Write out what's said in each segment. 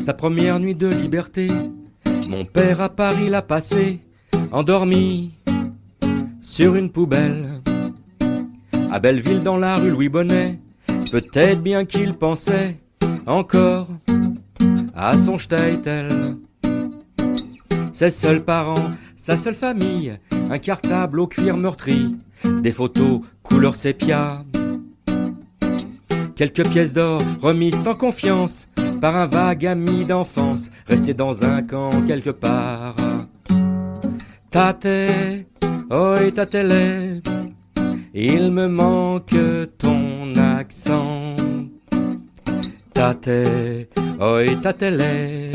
sa première nuit de liberté. Mon père à Paris l'a passé, endormi sur une poubelle. À Belleville dans la rue Louis Bonnet, peut-être bien qu'il pensait encore à son Statel. Ses seuls parents, sa seule famille, un cartable au cuir meurtri, des photos couleur sépia, quelques pièces d'or remises en confiance par un vague ami d'enfance, resté dans un camp quelque part. Tate, oi tatele, il me manque ton accent. Tate, oi tatele,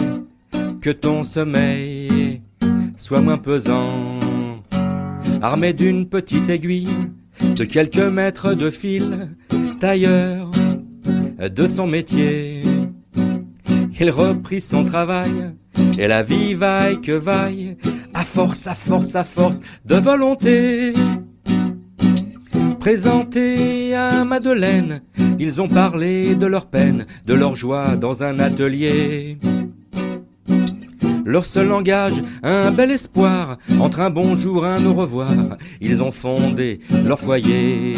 que ton sommeil soit moins pesant. Armé d'une petite aiguille, de quelques mètres de fil, tailleur de son métier, il reprit son travail, et la vie vaille que vaille, à force de volonté. Présentés à Madeleine, ils ont parlé de leur peine, de leur joie dans un atelier. Leur seul langage, un bel espoir, entre un bonjour, un au revoir, ils ont fondé leur foyer.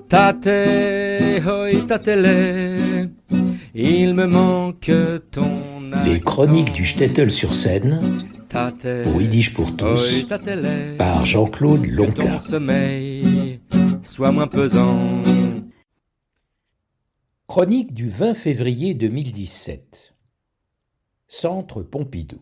Tate, hoi tatele, il me manque ton accent. Les chroniques du Shtetl sur Seine, Tate, pour Yiddish pour tous, hoi tatele, par Jean-Claude que Lonca. ton sommeil soit moins pesant. Chronique du 20 février 2017. Centre Pompidou.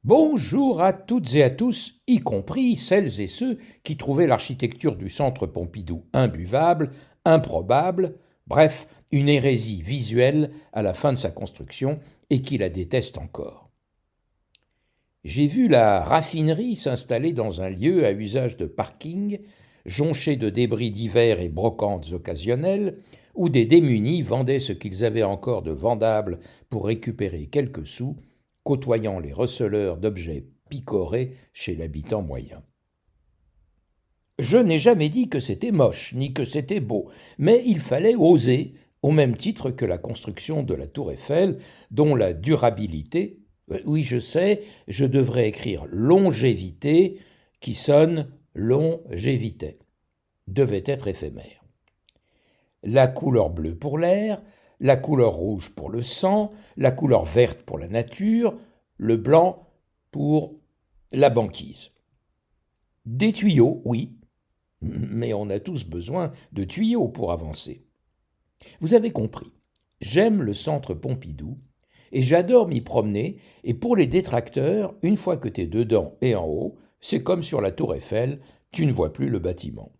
Bonjour à toutes et à tous, y compris celles et ceux qui trouvaient l'architecture du Centre Pompidou imbuvable, improbable, bref, une hérésie visuelle à la fin de sa construction et qui la détestent encore. J'ai vu la raffinerie s'installer dans un lieu à usage de parking, jonché de débris divers et brocantes occasionnelles, où des démunis vendaient ce qu'ils avaient encore de vendable pour récupérer quelques sous, côtoyant les receleurs d'objets picorés chez l'habitant moyen. Je n'ai jamais dit que c'était moche, ni que c'était beau, mais il fallait oser, au même titre que la construction de la Tour Eiffel, dont la durabilité, oui je sais, je devrais écrire longévité, qui sonne longévité, devait être éphémère. La couleur bleue pour l'air, la couleur rouge pour le sang, la couleur verte pour la nature, le blanc pour la banquise. Des tuyaux, oui, mais on a tous besoin de tuyaux pour avancer. Vous avez compris, j'aime le centre Pompidou et j'adore m'y promener, et pour les détracteurs, une fois que t'es dedans et en haut, c'est comme sur la Tour Eiffel, tu ne vois plus le bâtiment.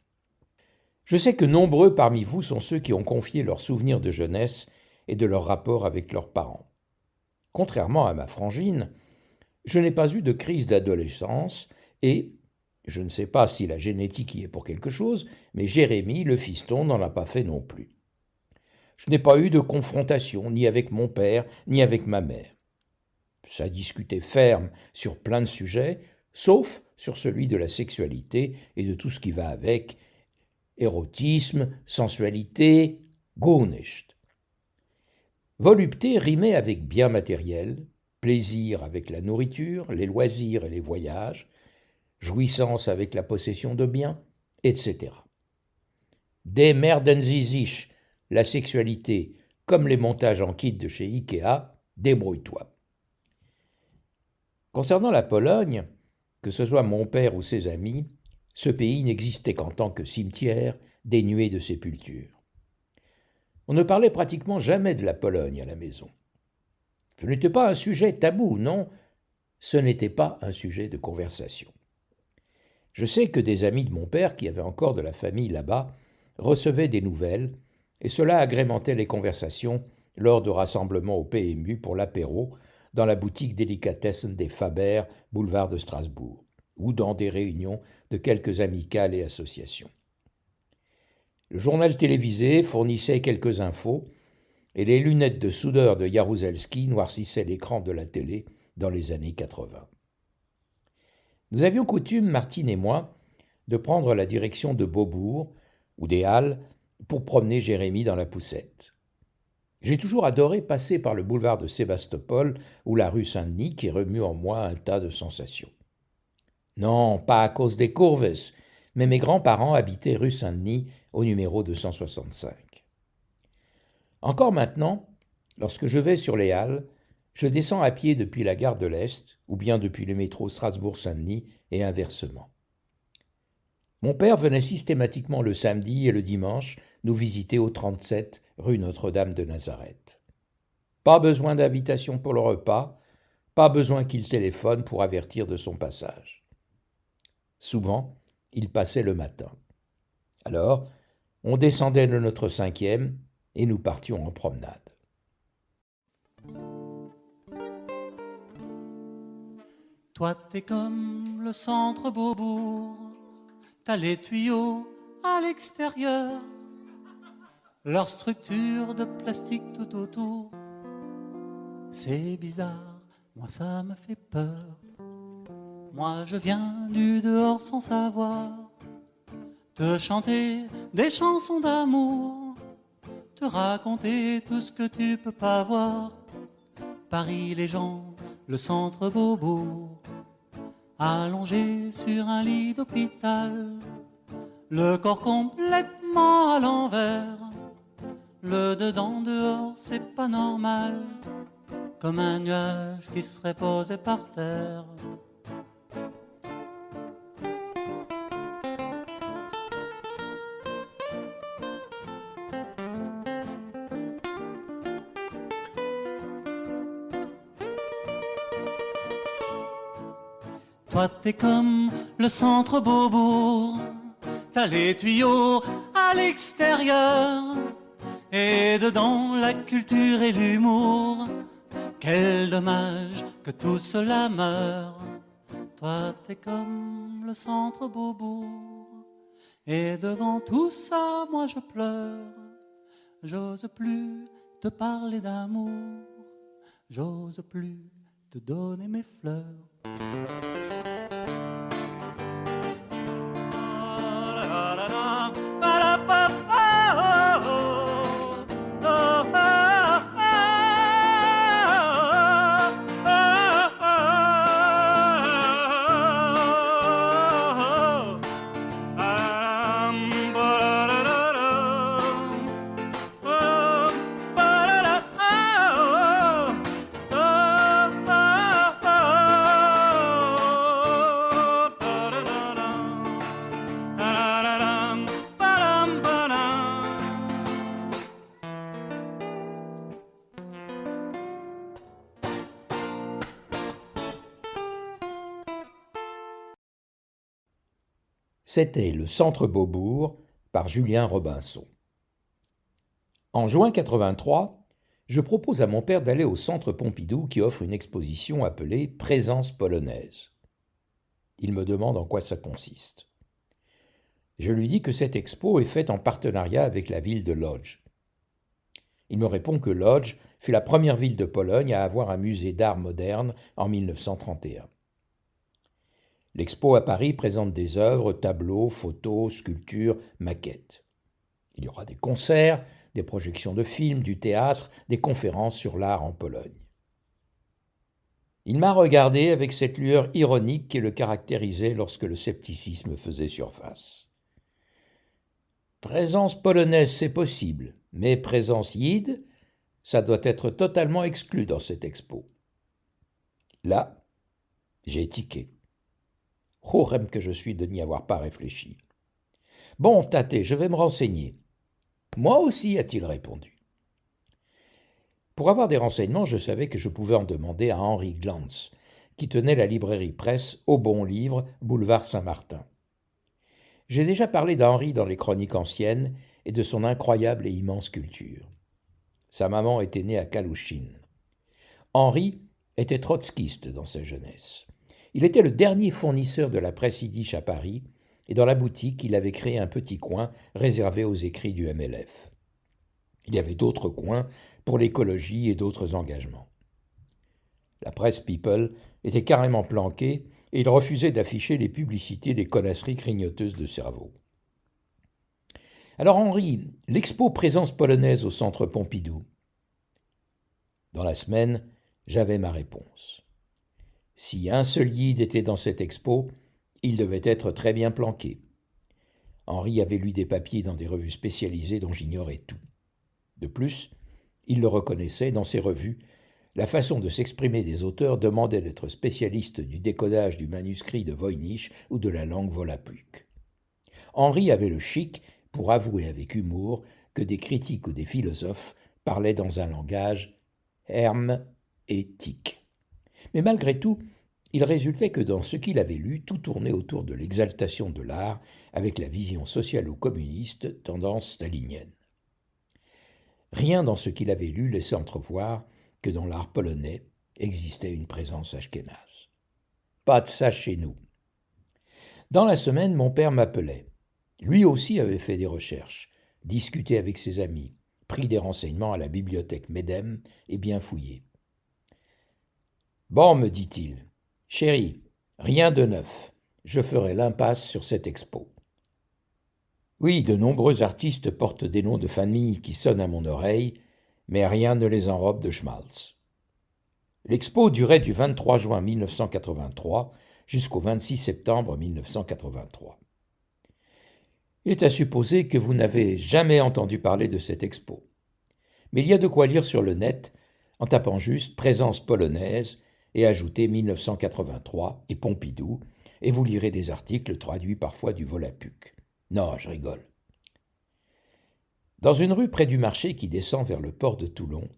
Je sais que nombreux parmi vous sont ceux qui ont confié leurs souvenirs de jeunesse et de leur rapport avec leurs parents. Contrairement à ma frangine, je n'ai pas eu de crise d'adolescence et, je ne sais pas si la génétique y est pour quelque chose, mais Jérémie, le fiston, n'en a pas fait non plus. Je n'ai pas eu de confrontation ni avec mon père ni avec ma mère. Ça discutait ferme sur plein de sujets, sauf sur celui de la sexualité et de tout ce qui va avec, érotisme, sensualité, gar nicht. Volupté rimait avec bien matériel, plaisir avec la nourriture, les loisirs et les voyages, jouissance avec la possession de biens, etc. Des Merden Sie sich, la sexualité, comme les montages en kit de chez Ikea, débrouille-toi. Concernant la Pologne, que ce soit mon père ou ses amis, ce pays n'existait qu'en tant que cimetière dénué de sépultures. On ne parlait pratiquement jamais de la Pologne à la maison. Ce n'était pas un sujet tabou, non, ce n'était pas un sujet de conversation. Je sais que des amis de mon père, qui avaient encore de la famille là-bas, recevaient des nouvelles, et cela agrémentait les conversations lors de rassemblements au PMU pour l'apéro, dans la boutique délicatessen des Faber, boulevard de Strasbourg, ou dans des réunions de quelques amicales et associations. Le journal télévisé fournissait quelques infos, et les lunettes de soudeur de Jaruzelski noircissaient l'écran de la télé dans les années 80. Nous avions coutume, Martine et moi, de prendre la direction de Beaubourg ou des Halles pour promener Jérémie dans la poussette. J'ai toujours adoré passer par le boulevard de Sébastopol ou la rue Saint-Denis qui remue en moi un tas de sensations. Non, pas à cause des Courves, mais mes grands-parents habitaient rue Saint-Denis au numéro 265. Encore maintenant, lorsque je vais sur les Halles, je descends à pied depuis la gare de l'Est ou bien depuis le métro Strasbourg-Saint-Denis et inversement. Mon père venait systématiquement le samedi et le dimanche nous visiter au 37 rue Notre-Dame de Nazareth. Pas besoin d'invitation pour le repas, pas besoin qu'il téléphone pour avertir de son passage. Souvent, il passait le matin. Alors, on descendait de notre 5e et nous partions en promenade. Toi t'es comme le centre Beaubourg, t'as les tuyaux à l'extérieur, leur structure de plastique tout autour. C'est bizarre, moi ça me fait peur. Moi je viens du dehors sans savoir, te chanter des chansons d'amour, te raconter tout ce que tu peux pas voir. Paris les gens, le centre Beaubourg, allongé sur un lit d'hôpital, le corps complètement à l'envers, le dedans dehors c'est pas normal, comme un nuage qui serait posé par terre. Toi t'es comme le centre Beaubourg, t'as les tuyaux à l'extérieur, et dedans la culture et l'humour. Quel dommage que tout cela meure. Toi t'es comme le centre Beaubourg, et devant tout ça moi je pleure. J'ose plus te parler d'amour, j'ose plus te donner mes fleurs. C'était Le Centre Beaubourg par Julien Robinson. En juin 83, je propose à mon père d'aller au Centre Pompidou qui offre une exposition appelée Présence polonaise. Il me demande en quoi ça consiste. Je lui dis que cette expo est faite en partenariat avec la ville de Łódź. Il me répond que Łódź fut la première ville de Pologne à avoir un musée d'art moderne en 1931. L'expo à Paris présente des œuvres, tableaux, photos, sculptures, maquettes. Il y aura des concerts, des projections de films, du théâtre, des conférences sur l'art en Pologne. Il m'a regardé avec cette lueur ironique qui le caractérisait lorsque le scepticisme faisait surface. Présence polonaise, c'est possible, mais présence yide, ça doit être totalement exclu dans cette expo. Là, j'ai tiqué. Horrem que je suis de n'y avoir pas réfléchi. Bon, Tate, je vais me renseigner. Moi aussi, a-t-il répondu. Pour avoir des renseignements, je savais que je pouvais en demander à Henri Glantz, qui tenait la librairie presse Au Bon Livre, boulevard Saint-Martin. J'ai déjà parlé d'Henri dans les chroniques anciennes et de son incroyable et immense culture. Sa maman était née à Kalouchine. Henri était trotskiste dans sa jeunesse. Il était le dernier fournisseur de la presse yiddish à Paris, et dans la boutique, il avait créé un petit coin réservé aux écrits du MLF. Il y avait d'autres coins pour l'écologie et d'autres engagements. La presse People était carrément planquée, et il refusait d'afficher les publicités des connasseries clignoteuses de cerveau. Alors Henri, l'expo Présence polonaise au Centre Pompidou, Dans la semaine, j'avais ma réponse. Si un seul Yid était dans cette expo, il devait être très bien planqué. Henri avait lu des papiers dans des revues spécialisées dont j'ignorais tout. De plus, il le reconnaissait dans ces revues, la façon de s'exprimer des auteurs demandait d'être spécialiste du décodage du manuscrit de Voynich ou de la langue volapük. Henri avait le chic pour avouer avec humour que des critiques ou des philosophes parlaient dans un langage hermétique. Mais malgré tout, il résultait que dans ce qu'il avait lu, tout tournait autour de l'exaltation de l'art avec la vision socialo-communiste, tendance stalinienne. Rien dans ce qu'il avait lu laissait entrevoir que dans l'art polonais existait une présence ashkénaze. Pas de ça chez nous. Dans la semaine, mon père m'appelait. Lui aussi avait fait des recherches, discuté avec ses amis, pris des renseignements à la bibliothèque Médem et bien fouillé. « Bon, me dit-il, chéri, rien de neuf, je ferai l'impasse sur cette expo. » Oui, de nombreux artistes portent des noms de famille qui sonnent à mon oreille, mais rien ne les enrobe de schmaltz. L'expo durait du 23 juin 1983 jusqu'au 26 septembre 1983. Il est à supposer que vous n'avez jamais entendu parler de cette expo. Mais il y a de quoi lire sur le net en tapant juste « présence polonaise » et ajouter 1983 et Pompidou, et vous lirez des articles traduits parfois du volapük. Non, je rigole. Dans une rue près du marché qui descend vers le port de Toulon,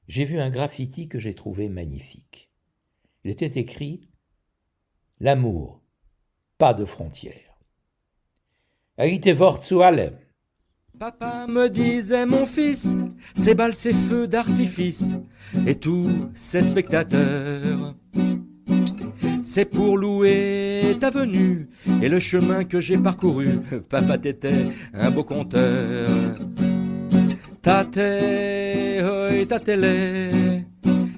j'ai vu un graffiti que j'ai trouvé magnifique. Il était écrit « L'amour, pas de frontières ». Aïte Wort zu alle. Papa me disait, mon fils, ces balles, ces feux d'artifice et tous ces spectateurs, c'est pour louer ta venue et le chemin que j'ai parcouru. Papa, t'étais un beau conteur. Tate, oi, tatele,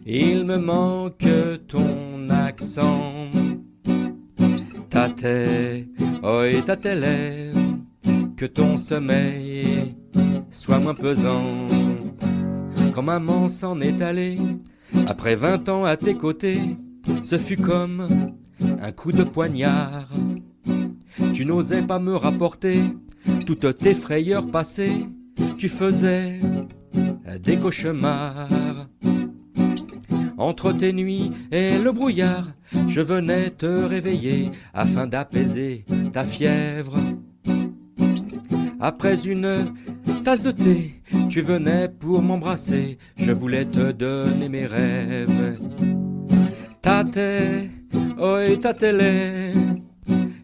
il me manque ton accent. Tate, oi, tatele, que ton sommeil soit moins pesant. Quand maman s'en est allée, après 20 ans à tes côtés, ce fut comme un coup de poignard. Tu n'osais pas me rapporter toutes tes frayeurs passées, tu faisais des cauchemars. Entre tes nuits et le brouillard, je venais te réveiller afin d'apaiser ta fièvre. Après une tasse de thé, tu venais pour m'embrasser, je voulais te donner mes rêves. Tate, oi, tatele,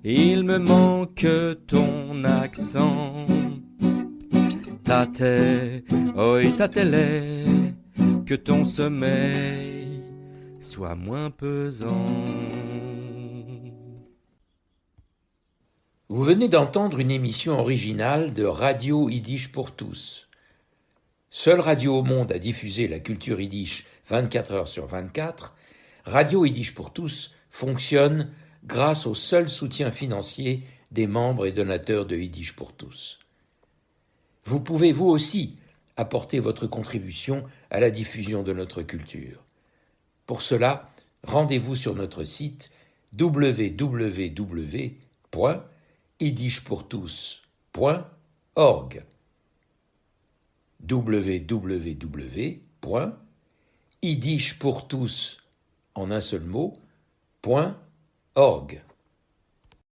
il me manque ton accent. Tate, oi, tatele, que ton sommeil soit moins pesant. Vous venez d'entendre une émission originale de Radio Yiddish pour tous. Seule radio au monde à diffuser la culture yiddish 24 heures sur 24, Radio Yiddish pour tous fonctionne grâce au seul soutien financier des membres et donateurs de Yiddish pour tous. Vous pouvez vous aussi apporter votre contribution à la diffusion de notre culture. Pour cela, rendez-vous sur notre site www.yiddishpourtous.org www.yiddishpourtous en un seul mot, .org